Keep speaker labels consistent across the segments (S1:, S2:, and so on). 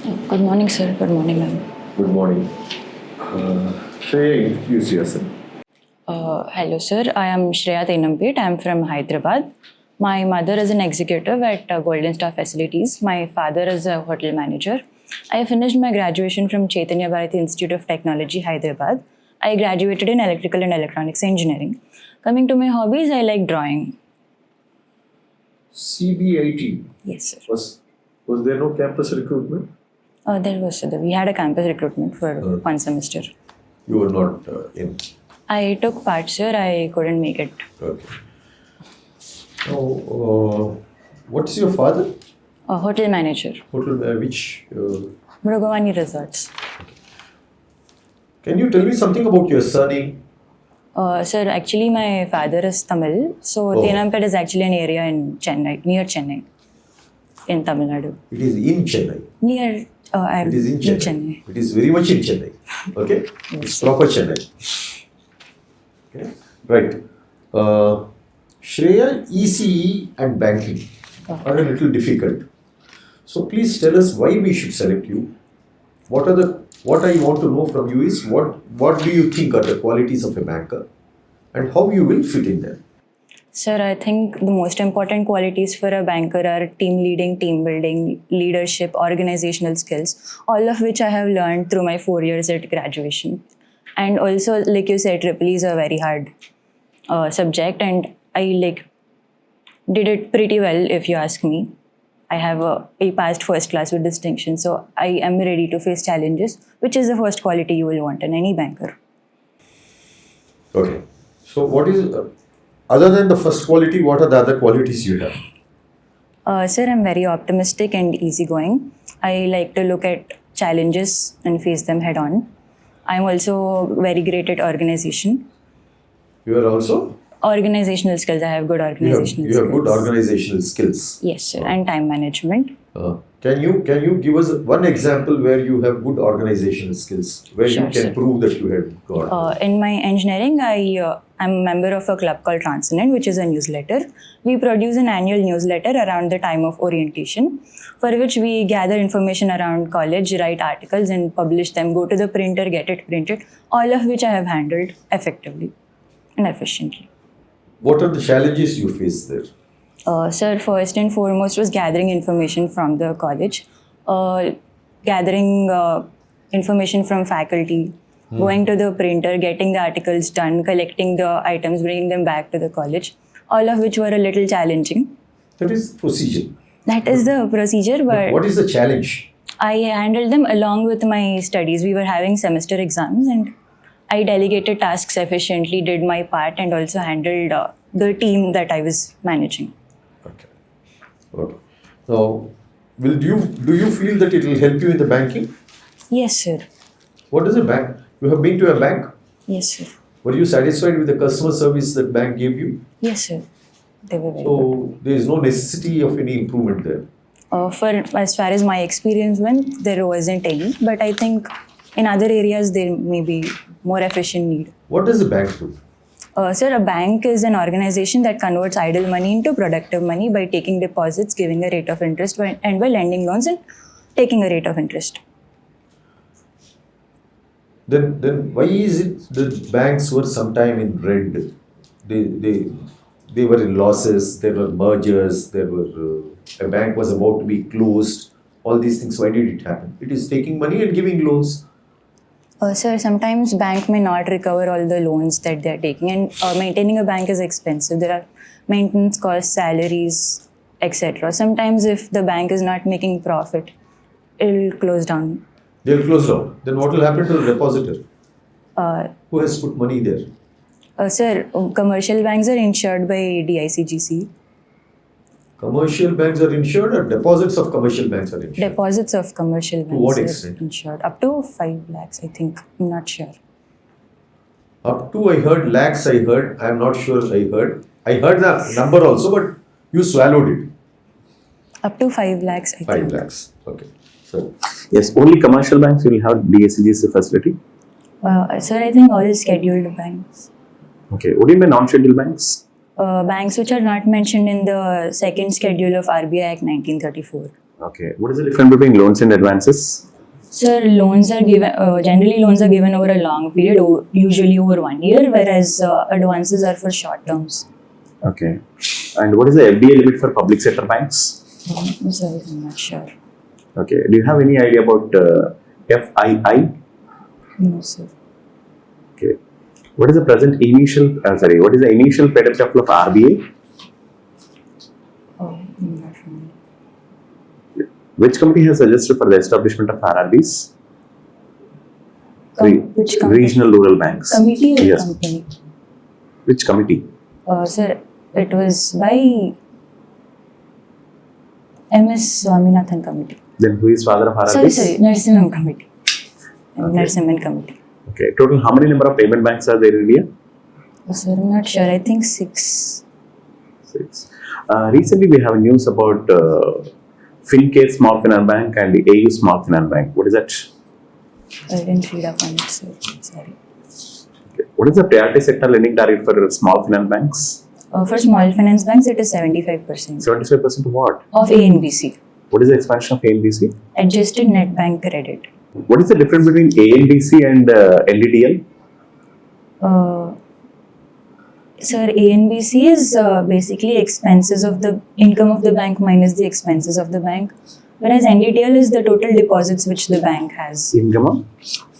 S1: Good morning, sir. Good morning, ma'am.
S2: Good morning. Shreya, introduce yourself.
S1: Hello, sir. I am Shreya Ameerpet. I am from Hyderabad. My mother is an executive at Golden Star Facilities. My father is a hotel manager. I finished my graduation from Chaitanya Bharati Institute of Technology, Hyderabad. I graduated in Electrical and Electronics Engineering. Coming to my hobbies, I like drawing.
S2: CBIT.
S1: Yes, sir.
S2: Was there no campus recruitment?
S1: There was, sir. We had a campus recruitment for one semester.
S2: You were not in.
S1: I took part, sir. I couldn't make it.
S2: Okay. Now, what's your father?
S1: A hotel manager.
S2: Hotel, which?
S1: Mrugavani Resorts.
S2: Can you tell me something about your surname?
S1: Sir, actually my father is Tamil. So Ameerpet is actually an area in Chennai, near Chennai, in Tamil Nadu.
S2: It is in Chennai.
S1: Near,
S2: It is in Chennai. It is very much in Chennai. Okay? It's proper Chennai. Okay? Right. Shreya, ECE and banking are a little difficult. So please tell us why we should select you. What I want to know from you is what do you think are the qualities of a banker and how you will fit in there?
S1: Sir, I think the most important qualities for a banker are team leading, team building, leadership, organizational skills, all of which I have learned through my 4 years at graduation. And also, like you said, EEE is a very hard subject, and I did it pretty well, if you ask me. I passed first class with distinction, so I am ready to face challenges, which is the first quality you will want in any banker.
S2: Okay. So what is, other than the first quality, what are the other qualities you have?
S1: Sir, I'm very optimistic and easygoing. I like to look at challenges and face them head on. I'm also very great at organization.
S2: You are also?
S1: Organizational skills. I have good organizational skills.
S2: You have good organizational skills.
S1: Yes, sir. And time management.
S2: Can you give us one example where you have good organizational skills, where
S1: Sure,
S2: you can
S1: sir.
S2: prove that you have got?
S1: In my engineering, I'm a member of a club called Transcendent, which is a newsletter. We produce an annual newsletter around the time of orientation, for which we gather information around college, write articles and publish them, go to the printer, get it printed, all of which I have handled effectively and efficiently.
S2: What are the challenges you face there?
S1: Sir, first and foremost was gathering information from the college, gathering information from faculty, going to the printer, getting the articles done, collecting the items, bringing them back to the college, all of which were a little challenging.
S2: That is procedure.
S1: That is the procedure, but
S2: What is the challenge?
S1: I handled them along with my studies. We were having semester exams and I delegated tasks efficiently, did my part, and also handled the team that I was managing.
S2: Okay. Okay. Now, do you feel that it will help you in the banking?
S1: Yes, sir.
S2: What is a bank? You have been to a bank?
S1: Yes, sir.
S2: Were you satisfied with the customer service that bank gave you?
S1: Yes, sir. They were very good.
S2: So there is no necessity of any improvement there.
S1: As far as my experience went, there wasn't any. But I think in other areas there may be more efficient need.
S2: What does the bank do?
S1: Sir, a bank is an organization that converts idle money into productive money by taking deposits, giving a rate of interest, and by lending loans and taking a rate of interest.
S2: Then why is it that banks were sometime in red? They were in losses. There were mergers. There were a bank was about to be closed. All these things. Why did it happen? It is taking money and giving loans.
S1: Sir, sometimes bank may not recover all the loans that they are taking, and maintaining a bank is expensive. There are maintenance costs, salaries, etc. Sometimes if the bank is not making profit, it will close down.
S2: They'll close down. Then what will happen to the depositor? Who has put money there?
S1: Sir, commercial banks are insured by DICGC.
S2: Commercial banks are insured, or deposits of commercial banks are insured?
S1: Deposits of commercial banks
S2: what
S1: are
S2: extent?
S1: insured. Up to 5 lakhs, I think. I'm not sure.
S2: Up to I heard lakhs. I am not sure. I heard the number also, but you swallowed it.
S1: Up to 5 lakhs, I
S2: 5
S1: think.
S2: lakhs. Okay. So
S3: Yes, only commercial banks will have DICGC facility.
S1: Sir, I think all scheduled banks.
S3: Okay, what do you mean non-scheduled banks?
S1: Banks which are not mentioned in the second schedule of RBI Act 1934.
S3: Okay. What is the difference between loans and advances?
S1: Sir, loans are given, generally loans are given over a long period, usually over 1 year, whereas advances are for short terms.
S3: Okay. And what is the FDI limit for public sector banks?
S1: Sorry, I'm not sure.
S3: Okay. Do you have any idea about FII?
S1: No, sir.
S3: Okay. What is the present initial, what is the initial paid-up capital of RBA?
S1: Oh, I'm not familiar.
S3: Which committee has suggested for the establishment of RRBs?
S1: Which committee?
S3: Regional rural banks.
S1: Committee or
S3: Yes.
S1: company?
S3: Which committee?
S1: Sir, it was by MS Swaminathan committee.
S3: Then who is father of RRBs?
S1: Sorry, Narsimhan committee. Narsimhan committee.
S3: Okay. Total, how many number of payment banks are there in India?
S1: Sir, I'm not sure. I think 6.
S3: 6. Recently, we have news about FinCare Small Finance Bank and the AU Small Finance Bank. What is that?
S1: I didn't read up on it, sir. Sorry.
S3: Okay. What is the priority sector lending target for small finance banks?
S1: For small finance banks, it is 75%.
S3: 75% of what?
S1: Of ANBC.
S3: What is the expansion of ANBC?
S1: Adjusted net bank credit.
S3: What is the difference between ANBC and NDTL?
S1: Sir, ANBC is basically expenses of the income of the bank minus the expenses of the bank, whereas NDTL is the total deposits which the bank has.
S3: Income?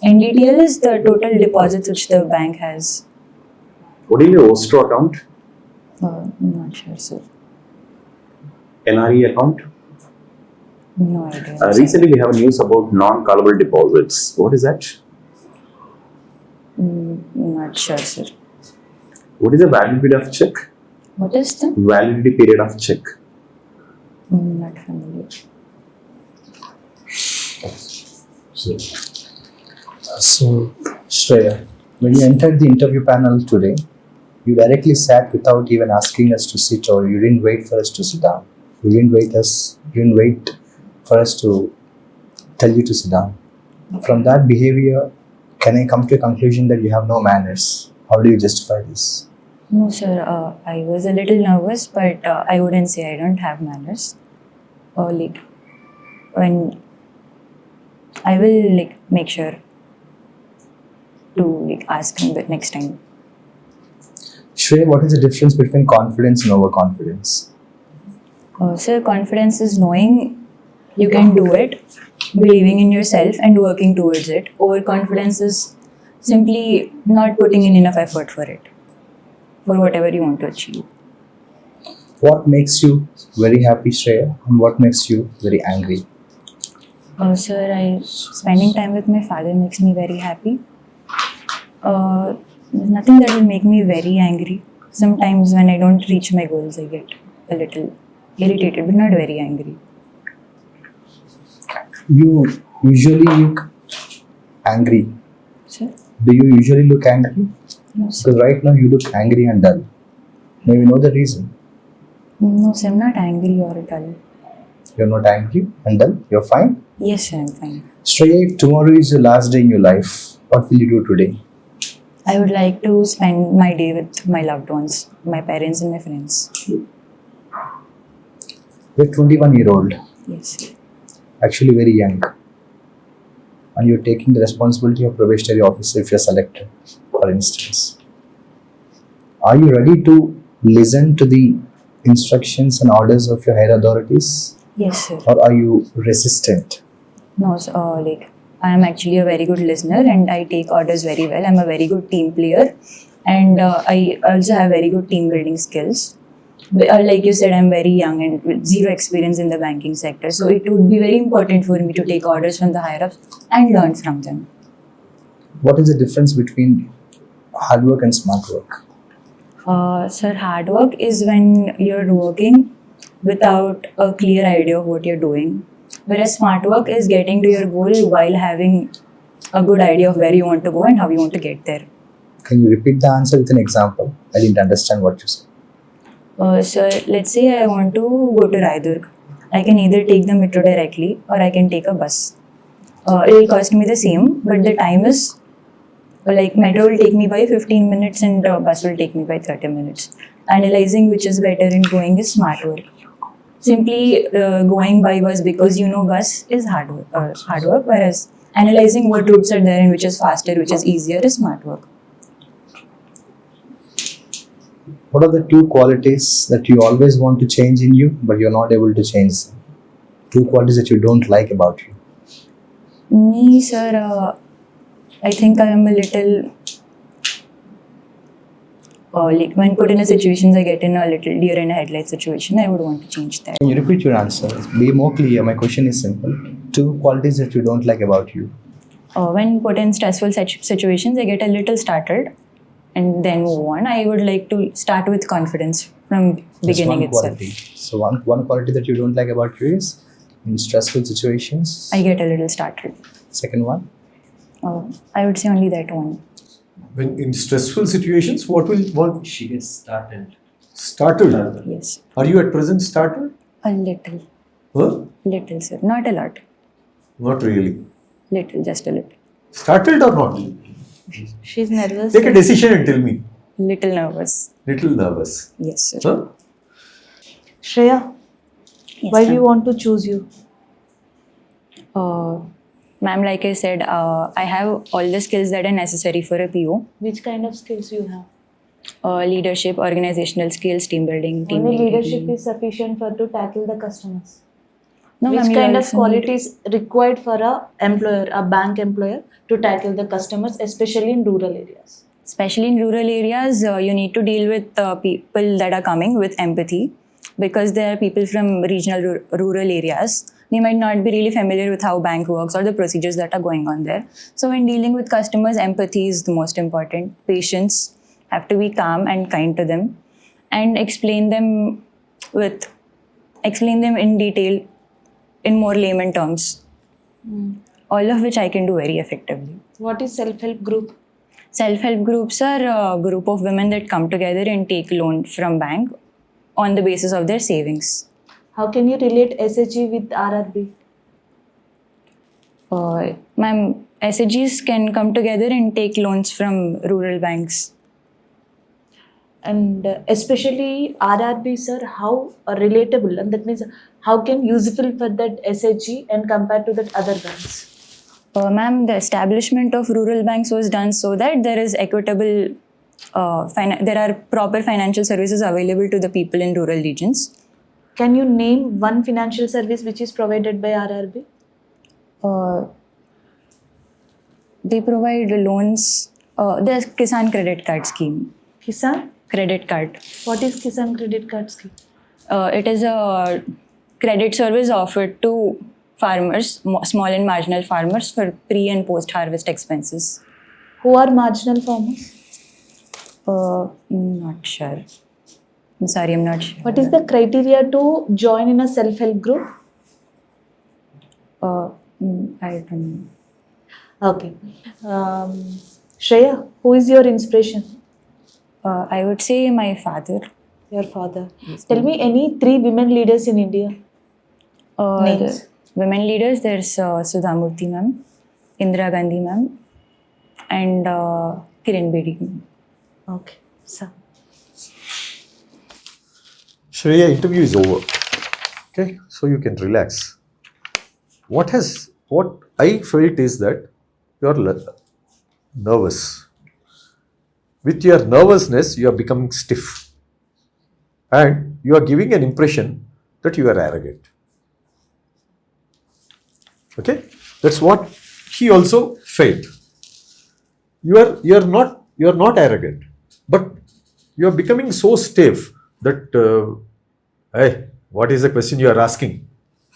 S1: NDTL is the total deposits which the bank has.
S3: What is your OSTRO account?
S1: I'm not sure, sir.
S3: NRE account?
S1: No idea.
S3: Recently, we have news about non-callable deposits. What is that?
S1: Not sure, sir.
S3: What is the validity period of check?
S1: What is the?
S3: Validity period of check.
S1: Not familiar.
S4: So, Shreya, when you entered the interview panel today, you directly sat without even asking us to sit, or you didn't wait for us to sit down. You didn't wait for us to tell you to sit down. From that behavior, can I come to a conclusion that you have no manners? How do you justify this?
S1: No, sir. I was a little nervous, but I wouldn't say I don't have manners. When I will make sure to ask him the next time.
S4: Shreya, what is the difference between confidence and overconfidence?
S1: Sir, confidence is knowing you can do it, believing in yourself and working towards it. Overconfidence is simply not putting in enough effort for it, for whatever you want to achieve.
S4: What makes you very happy, Shreya, and what makes you very angry?
S1: Sir, spending time with my father makes me very happy. There's nothing that will make me very angry. Sometimes when I don't reach my goals, I get a little irritated, but not very angry.
S4: You usually look angry.
S1: Sir?
S4: Do you usually look angry?
S1: No, sir.
S4: Because right now you look angry and dull. May we know the reason?
S1: No, sir, I'm not angry or dull.
S4: You're not angry and dull? You're fine?
S1: Yes, sir, I'm fine.
S4: Shreya, if tomorrow is your last day in your life, what will you do today?
S1: I would like to spend my day with my loved ones, my parents and my friends.
S4: You're 21-year-old,
S1: Yes, sir.
S4: actually very young. And you're taking the responsibility of probationary officer if you're selected, for instance. Are you ready to listen to the instructions and orders of your higher authorities?
S1: Yes, sir.
S4: Or are you resistant?
S1: No, sir, I am actually a very good listener and I take orders very well. I'm a very good team player and I also have very good team building skills. Like you said, I'm very young and with zero experience in the banking sector. So it would be very important for me to take orders from the higher ups and learn from them.
S4: What is the difference between hard work and smart work?
S1: Sir, hard work is when you're working without a clear idea of what you're doing. Whereas smart work is getting to your goal while having a good idea of where you want to go and how you want to get there.
S4: Can you repeat the answer with an example? I didn't understand what you said.
S1: Sir, let's say I want to go to Raidurg. I can either take the metro directly or I can take a bus. It will cost me the same, but the time is metro will take me by 15 minutes and bus will take me by 30 minutes. Analyzing which is better in going is smart work. Simply going by was because bus is hard work, whereas analyzing what routes are there and which is faster, which is easier is smart work.
S4: What are the two qualities that you always want to change in you, but you're not able to change them? Two qualities that you don't like about you.
S1: Me, sir, I think I am a little, like when put in a situation, I get in a little deer in a headlight situation. I would want to change that.
S4: Can you repeat your answer? Be more clear. My question is simple. Two qualities that you don't like about you.
S1: When put in stressful situations, I get a little startled and then move on. I would like to start with confidence from
S4: Just
S1: beginning
S4: one
S1: itself.
S4: quality. So one quality that you don't like about you is in stressful situations.
S1: I get a little startled.
S4: Second one.
S1: I would say only that one.
S2: When in stressful situations, what
S5: She gets started.
S2: startled?
S1: Yes.
S2: Are you at present startled?
S1: A little.
S2: Huh?
S1: Little, sir. Not a lot.
S2: Not really.
S1: Little, just a little.
S2: Startled or not?
S6: She's nervous.
S2: Take a decision and tell me.
S1: Little nervous.
S2: Little nervous.
S1: Yes, sir.
S2: Huh?
S6: Shreya,
S1: Yes,
S6: why do
S1: ma'am.
S6: you want to choose you?
S1: Ma'am, like I said, I have all the skills that are necessary for a PO.
S6: Which kind of skills you have?
S1: Leadership, organizational skills, team building, team
S6: Only
S1: leading.
S6: leadership is sufficient for to tackle the customers.
S1: No,
S6: Which
S1: ma'am, you
S6: kind of
S1: also need-
S6: qualities required for a bank employer to tackle the customers, especially in rural areas?
S1: Especially in rural areas, you need to deal with people that are coming with empathy, because there are people from regional rural areas. They might not be really familiar with how bank works or the procedures that are going on there. So when dealing with customers, empathy is the most important. Patience, have to be calm and kind to them, and explain them in detail in more layman terms. All of which I can do very effectively.
S6: What is self-help group?
S1: Self-help groups are a group of women that come together and take loan from bank on the basis of their savings.
S6: How can you relate SHG with RRB?
S1: Ma'am, SHGs can come together and take loans from rural banks.
S6: And especially RRB, sir, how relatable, and that means how can useful for that SHG and compared to that other banks?
S1: Ma'am, the establishment of rural banks was done so that there is equitable, there are proper financial services available to the people in rural regions.
S6: Can you name one financial service which is provided by RRB?
S1: They provide loans. There's Kisan Credit Card Scheme.
S6: Kisan?
S1: Credit card.
S6: What is Kisan credit card scheme?
S1: It is a credit service offered to farmers, small and marginal farmers, for pre and post harvest expenses.
S6: Who are marginal farmers?
S1: Not sure. I'm sorry, I'm not sure.
S6: What is the criteria to join in a self-help group?
S1: I don't know.
S6: Okay. Shreya, who is your inspiration?
S1: I would say my father.
S6: Your father. Tell me any 3 women leaders in India. Names.
S1: The women leaders, there's Sudhamurthy ma'am, Indira Gandhi ma'am, and Kiran Bedi ma'am.
S6: Okay. So,
S2: Shreya, interview is over. Okay, so you can relax. What I felt is that you're nervous. With your nervousness, you are becoming stiff. And you are giving an impression that you are arrogant. Okay, that's what he also felt. You're not arrogant, but you are becoming so stiff that hey, what is the question you are asking?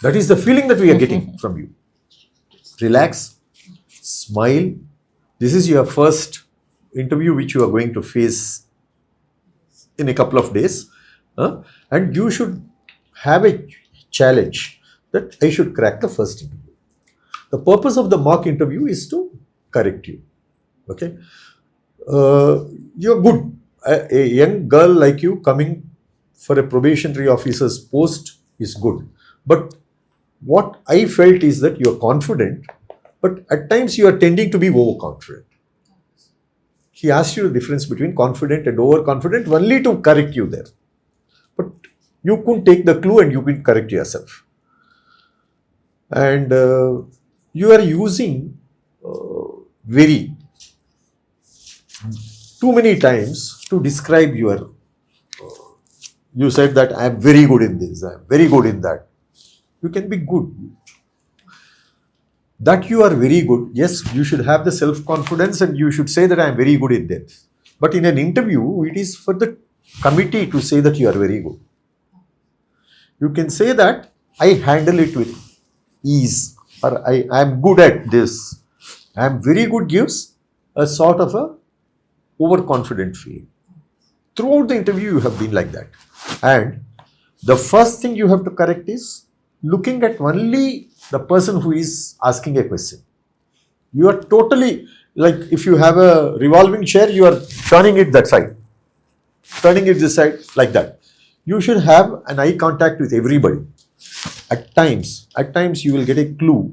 S2: That is the feeling that we are getting from you. Relax, smile. This is your first interview which you are going to face in a couple of days, and you should have a challenge that I should crack the first interview. The purpose of the mock interview is to correct you. Okay, you're good. A young girl like you coming for a probationary officer's post is good, but what I felt is that you're confident, but at times you are tending to be overconfident. He asked you the difference between confident and overconfident only to correct you there. But You couldn't take the clue and you couldn't correct yourself. And you are using very too many times to describe your, you said that I am very good in this, I am very good in that. You can be good. That you are very good, yes, you should have the self-confidence and you should say that I am very good in this. But in an interview, it is for the committee to say that you are very good. You can say that I handle it with ease, or I am good at this. I am very good gives a sort of a overconfident feeling. Throughout the interview, you have been like that. And the first thing you have to correct is looking at only the person who is asking a question. You are totally, like if you have a revolving chair, you are turning it that side. Turning it this side like that. You should have an eye contact with everybody. At times you will get a clue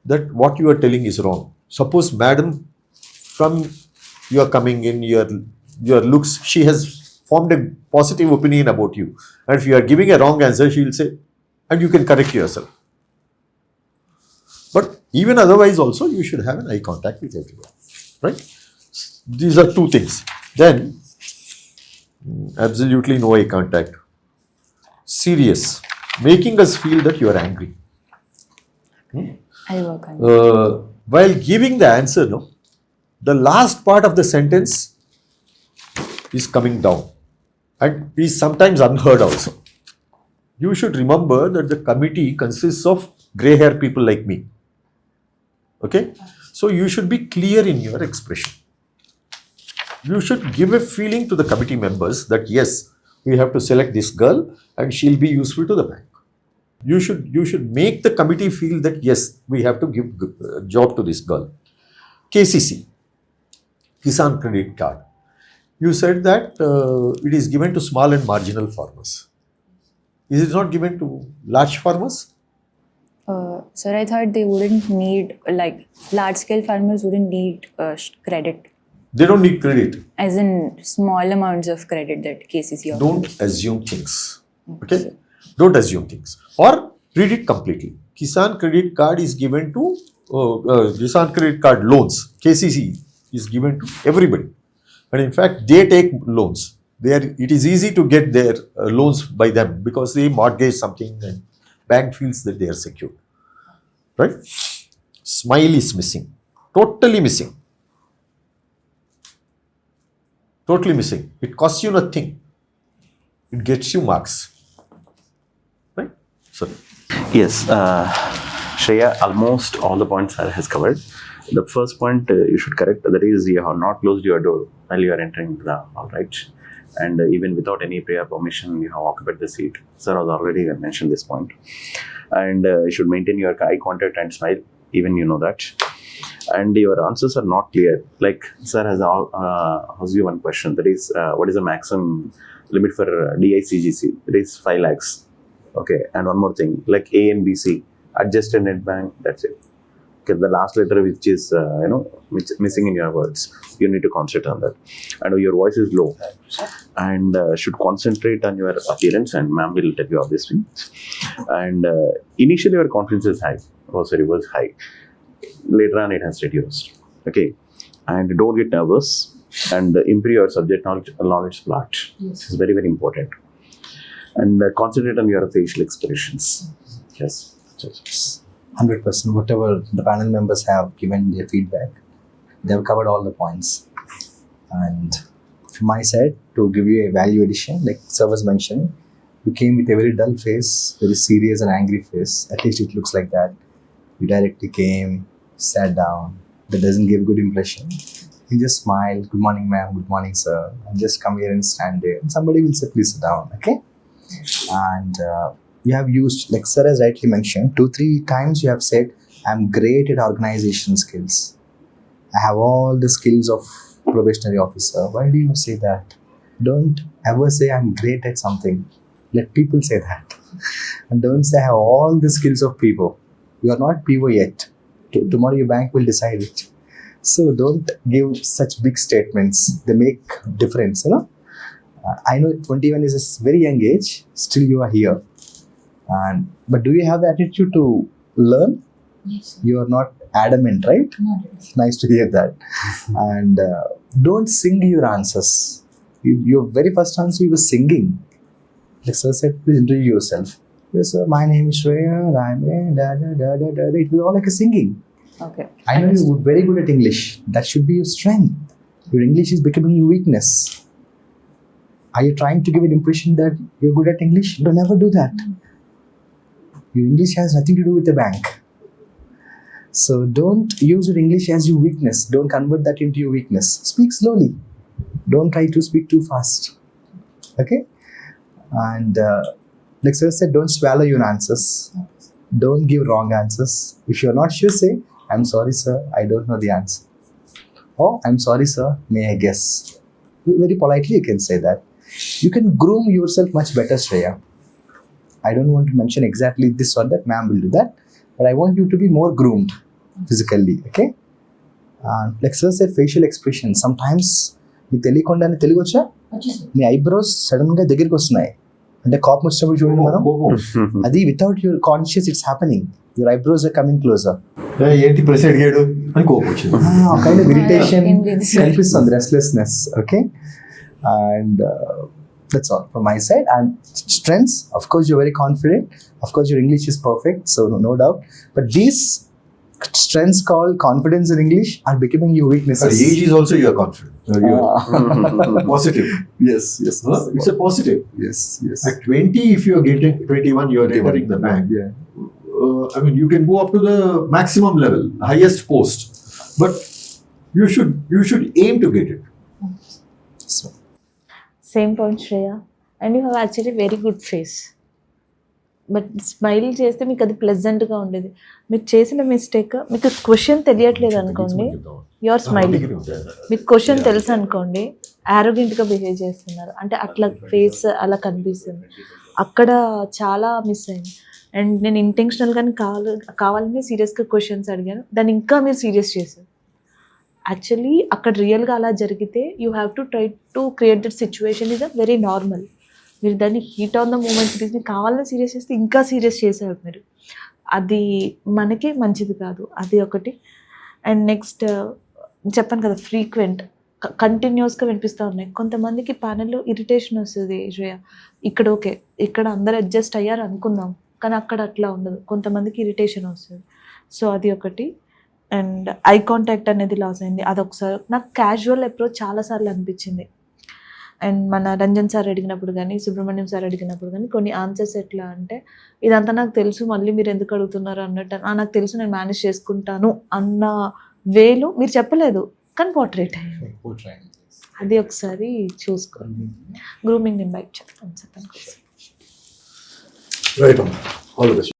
S2: that what you are telling is wrong. Suppose madam, from you are coming in, your looks, she has formed a positive opinion about you. And if you are giving a wrong answer, she will say, and you can correct yourself. But even otherwise also, you should have an eye contact with everyone, right? These are two things. Then, absolutely no eye contact. Serious, making us feel that you are angry.
S1: I'll work on it.
S2: While giving the answer, no, the last part of the sentence is coming down and is sometimes unheard also. You should remember that the committee consists of grey hair people like me. Okay? So you should be clear in your expression. You should give a feeling to the committee members that yes, we have to select this girl and she'll be useful to the bank. You should make the committee feel that yes, we have to give a job to this girl. KCC, Kisan Credit Card. You said that it is given to small and marginal farmers. Is it not given to large farmers?
S1: Sir, I thought they wouldn't need, like, large-scale farmers wouldn't need credit.
S2: They don't need credit.
S1: As in small amounts of credit that KCC offers.
S2: Don't assume things. Okay? Don't assume things. Or read it completely. Kisan Credit Card is given to, Kisan Credit Card loans, KCC is given to everybody. And in fact, they take loans. It is easy to get their loans by them because they mortgage something and bank feels that they are secure. Right? Smile is missing. Totally missing. Totally missing. It costs you nothing. It gets you marks. Right? Sorry.
S3: Yes, Shreya, almost all the points Sir has covered. The first point you should correct, that is, you have not closed your door while you are entering the hall, right? And even without any prior permission, you have occupied the seat. Sir has already mentioned this point. And you should maintain your eye contact and smile, even you know that. And your answers are not clear. Like Sir has asked you one question, that is, what is the maximum limit for DICGC? It is 5 lakhs. Okay, and one more thing, like A and BC, adjusted net bank, that's it. Okay, the last letter which is, missing in your words, you need to concentrate on that. And your voice is low and should concentrate on your appearance, and ma'am will tell you obviously. And initially your confidence is high, was high. Later on it has reduced. Okay, and don't get nervous and improve your subject knowledge part. This is very, very important. And concentrate on your facial expressions. Yes.
S4: 100%. Whatever the panel members have given their feedback, they have covered all the points. And from my side, to give you a value addition, like Sir was mentioned, you came with a very dull face, very serious and angry face. At least it looks like that. You directly came, sat down. That doesn't give good impression. You just smile, good morning ma'am, good morning sir, and just come here and stand there. And somebody will say, please sit down, okay? And you have used, like Sir has rightly mentioned, 2-3 times you have said, I'm great at organization skills. I have all the skills of probationary officer. Why do you say that? Don't ever say I'm great at something. Let people say that. And don't say I have all the skills of PO. You are not PO yet. Tomorrow your bank will decide it. So don't give such big statements. They make difference, I know 21 is a very young age, still you are here. But do you have the attitude to learn?
S5: Yes.
S4: You are not adamant, right?
S5: Not
S4: It's nice to hear that. And don't sing your answers. Your very first answer, you were singing. Like sir said, please introduce yourself. Yes, sir, my name is Shreya, and I'm da da da da da. It was all like a singing.
S1: Okay.
S4: I know you're very good at English. That should be your strength. Your English is becoming your weakness. Are you trying to give an impression that you're good at English? Don't ever do that. Your English has nothing to do with the bank. So don't use your English as your weakness. Don't convert that into your weakness. Speak slowly. Don't try to speak too fast. Okay? And like sir said, don't swallow your answers. Don't give wrong answers. If you're not sure, say, I'm sorry, sir, I don't know the answer. Or, I'm sorry, sir, may I guess. Very politely, you can say that. You can groom yourself much better, Shreya. I don't want to mention exactly this or that, ma'am will do that. But I want you to be more groomed physically, okay? Like sir said, facial expression. Sometimes, మీకు తెలియకుండానే తెలుగు వచ్చా
S5: వచ్చేసింది.
S4: మీ eyebrows sudden గా దగ్గరికి వస్తున్నాయి అంటే cap వచ్చినప్పుడు చూడండి మనం అది without your conscious it's happening your eyebrows are coming closer
S2: ఏంటి ప్రెస్ అడిగాడు అని కోపం వచ్చింది.
S4: Kind of irritation
S1: Indeed, sir.
S4: కనిపిస్తుంది restlessness okay and that's all from my side. And strengths, of course you're very confident, of course your English is perfect, so no doubt, but these strengths called confidence in English are becoming your
S2: At
S4: weaknesses.
S2: age is also you are confident. You are positive.
S4: Yes, yes,
S2: Huh? It's a positive.
S4: yes, yes.
S2: At 20, if you are getting 21, you are entering the bank.
S4: Yeah.
S2: I mean, you can go up to the maximum level, highest post, but you should aim to get it.
S4: So,
S6: same point Shreya and you have actually very good face but smile చేస్తే మీకు అది ప్లెజెంట్గా ఉండేది. మీరు చేసిన mistake మీకు question తెలియట్లేదు అనుకోండి, యు ఆర్ స్మైలింగ్. మీకు క్వశ్చన్ తెలుసు అనుకోండి, యారోగెంట్గా బిహేవ్ చేస్తున్నారు అంటే అట్లా ఫేస్ అలా కనిపిస్తుంది. అక్కడ చాలా మిస్ అయింది. అండ్ నేను ఇంటెన్షనల్గానే కావాలని సీరియస్గా క్వశ్చన్స్ అడిగాను, దాన్ని ఇంకా మీరు సీరియస్ చేశారు. యాక్చువల్లీ అక్కడ రియల్గా అలా జరిగితే you have to try to create that situation is a very normal. మీరు దాన్ని హీట్ ఆన్ ద మూమెంట్ తీసుకుని కావాలని సీరియస్ చేస్తే ఇంకా సీరియస్ చేశారు మీరు. అది మనకే మంచిది కాదు, అది ఒకటి. అండ్ నెక్స్ట్ చెప్పాను కదా ఫ్రీక్వెంట్ కంటిన్యూస్గా వినిపిస్తూ ఉన్నాయి. కొంతమందికి ప్యానెల్లో ఇరిటేషన్ వస్తుంది శ్రేయ. ఇక్కడ ఓకే, ఇక్కడ అందరు అడ్జస్ట్ అయ్యారు అనుకుందాం, కానీ అక్కడ అట్లా ఉండదు, కొంతమందికి ఇరిటేషన్ వస్తుంది. సో అది ఒకటి. అండ్ ఐ కాంటాక్ట్ అనేది లాస్ అయింది, అదొకసారి నాకు క్యాజువల్ అప్రోచ్ చాలాసార్లు అనిపించింది. అండ్ మన రంజన్ సార్ అడిగినప్పుడు కానీ సుబ్రహ్మణ్యం సార్ అడిగినప్పుడు కానీ కొన్ని ఆన్సర్స్ ఎట్లా అంటే, ఇదంతా నాకు తెలుసు మళ్ళీ మీరు ఎందుకు అడుగుతున్నారు అన్నట్టు, నాకు తెలుసు నేను మేనేజ్ చేసుకుంటాను అన్న వేలు మీరు చెప్పలేదు కానీ పోర్ట్రేట్ అయ్యింది. అది ఒకసారి చూసుకోండి. గ్రూమింగ్ నేను బయట చెప్తాను sir.
S2: Right on. All the best.